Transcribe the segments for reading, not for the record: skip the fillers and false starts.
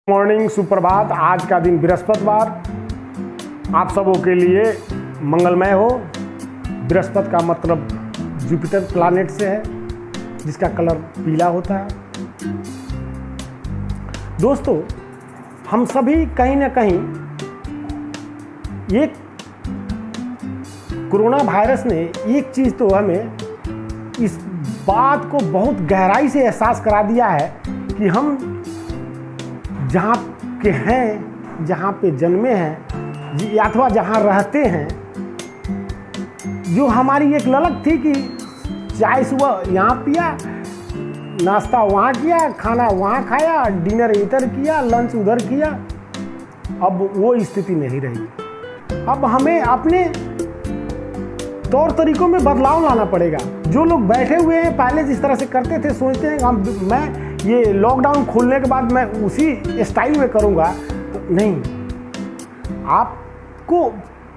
Morning, सुप्रभात। आज का दिन बृहस्पतिवार आप सबों के लिए मंगलमय हो। बृहस्पति का मतलब जुपिटर प्लैनेट से है, जिसका कलर पीला होता है। दोस्तों, हम सभी कहीं ना कहीं एक कोरोना वायरस ने एक चीज़ तो हमें इस बात को बहुत गहराई से एहसास करा दिया है कि हम जहाँ के हैं, जहाँ पे जन्मे हैं अथवा जहाँ रहते हैं, जो हमारी एक ललक थी कि चाय सुबह यहाँ पिया, नाश्ता वहाँ किया, खाना वहाँ खाया, डिनर इधर किया, लंच उधर किया, अब वो स्थिति नहीं रही। अब हमें अपने तौर तरीकों में बदलाव लाना पड़ेगा। जो लोग बैठे हुए हैं पहले जिस तरह से करते थे, सोचते हैं मैं ये लॉकडाउन खोलने के बाद मैं उसी स्टाइल में करूँगा, तो नहीं, आपको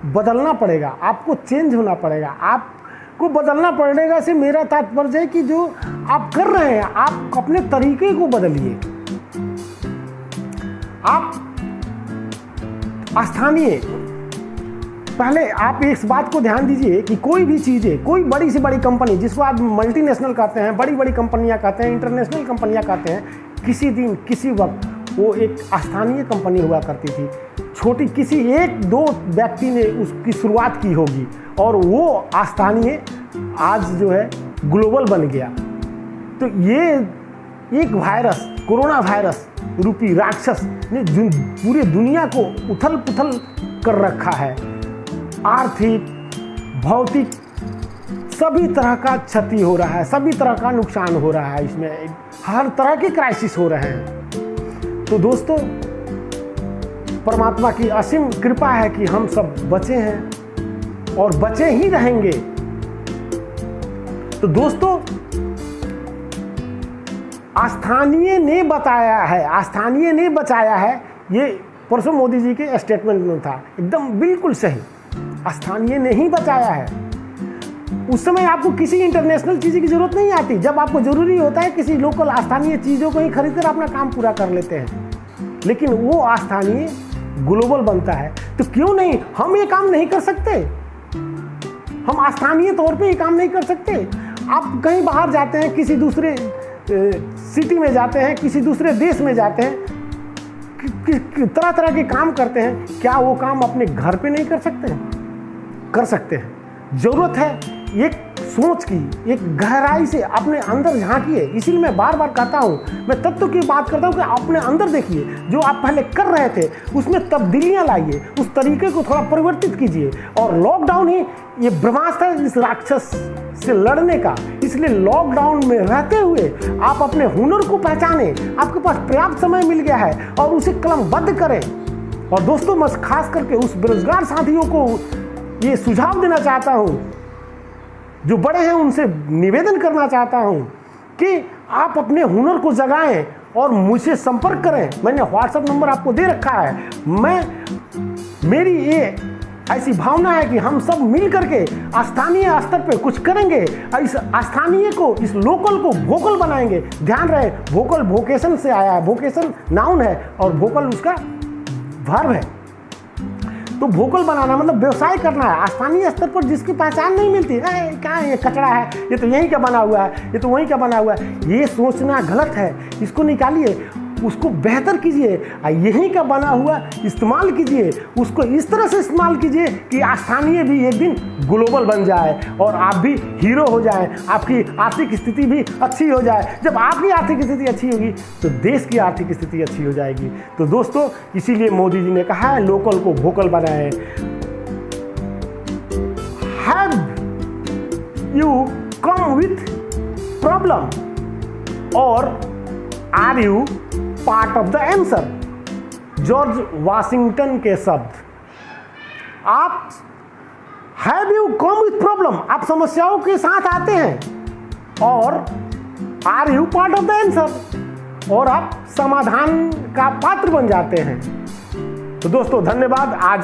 बदलना पड़ेगा, आपको चेंज होना पड़ेगा, आपको बदलना पड़ेगा। से मेरा तात्पर्य है कि जो आप कर रहे हैं, आप अपने तरीके को बदलिए। आप स्थानीय पहले आप इस बात को ध्यान दीजिए कि कोई भी चीज़ें, कोई बड़ी से बड़ी कंपनी जिसको आप मल्टीनेशनल कहते हैं, बड़ी बड़ी कंपनियां कहते हैं, इंटरनेशनल कंपनियां कहते हैं, किसी दिन किसी वक्त वो एक स्थानीय कंपनी हुआ करती थी। छोटी किसी एक दो व्यक्ति ने उसकी शुरुआत की होगी और वो स्थानीय आज जो है ग्लोबल बन गया। तो ये एक वायरस, कोरोना वायरस रूपी राक्षस ने पूरी दुनिया को उथल पुथल कर रखा है। आर्थिक, भौतिक सभी तरह का क्षति हो रहा है, सभी तरह का नुकसान हो रहा है, इसमें हर तरह के क्राइसिस हो रहे हैं। तो दोस्तों, परमात्मा की असीम कृपा है कि हम सब बचे हैं और बचे ही रहेंगे। तो दोस्तों, स्थानीय ने बचाया है, ये परसों मोदी जी के स्टेटमेंट में था, एकदम बिल्कुल सही। स्थानीय ने ही बचाया है। उस समय आपको किसी इंटरनेशनल चीज़ की जरूरत नहीं आती। जब आपको जरूरी होता है, किसी लोकल स्थानीय चीज़ों को ही खरीदकर अपना काम पूरा कर लेते हैं। लेकिन वो स्थानीय ग्लोबल बनता है, तो क्यों नहीं हम ये काम नहीं कर सकते? हम स्थानीय तौर पे ये काम नहीं कर सकते? आप कहीं बाहर जाते हैं, किसी दूसरे सिटी में जाते हैं, किसी दूसरे देश में जाते हैं, तरह तरह के काम करते हैं, क्या वो काम अपने घर पे नहीं कर सकते हैं? कर सकते हैं। जरूरत है एक सोच की, एक गहराई से अपने अंदर झांकिए। इसीलिए मैं बार बार कहता हूँ, मैं तत्व की बात करता हूँ कि अपने अंदर देखिए, जो आप पहले कर रहे थे उसमें तब्दीलियाँ लाइए, उस तरीके को थोड़ा परिवर्तित कीजिए। और लॉकडाउन ही ये ब्रह्मास्त्र है इस राक्षस से लड़ने का। इसलिए लॉकडाउन में रहते हुए आप अपने हुनर को पहचानें। आपके पास पर्याप्त समय मिल गया है और उसे कलमबद्ध करें। और दोस्तों, मैं खास करके उस बेरोजगार साथियों को ये सुझाव देना चाहता हूँ, जो बड़े हैं उनसे निवेदन करना चाहता हूँ कि आप अपने हुनर को जगाएं और मुझसे संपर्क करें। मैंने व्हाट्सएप नंबर आपको दे रखा है। मेरी ये ऐसी भावना है कि हम सब मिल करके स्थानीय स्तर पे कुछ करेंगे। इस स्थानीय को, इस लोकल को वोकल बनाएंगे। ध्यान रहे, वोकल वोकेशन से आया है, वोकेशन नाउन है और वोकल उसका वर्ब है। तो वोकल बनाना मतलब व्यवसाय करना है। स्थानीय स्तर पर जिसकी पहचान नहीं मिलती, क्या है ये कचरा है, ये तो यहीं का बना हुआ है, ये तो वहीं का बना हुआ है, ये सोचना गलत है। इसको निकालिए, उसको बेहतर कीजिए, यहीं का बना हुआ इस्तेमाल कीजिए। उसको इस तरह से इस्तेमाल कीजिए कि स्थानीय भी एक दिन ग्लोबल बन जाए और आप भी हीरो हो जाए, आपकी आर्थिक स्थिति भी अच्छी हो जाए। जब आपकी आर्थिक स्थिति अच्छी होगी तो देश की आर्थिक स्थिति अच्छी हो जाएगी। तो दोस्तों, इसीलिए मोदी जी ने कहा है, लोकल को वोकल बनाएं। Have you come with problem और are you part of the answer? George Washington के शब्द। आप have you come with problem, आप समस्याओं के साथ आते हैं, और are you part of the answer, और आप समाधान का पात्र बन जाते हैं। तो दोस्तों, धन्यवाद। आज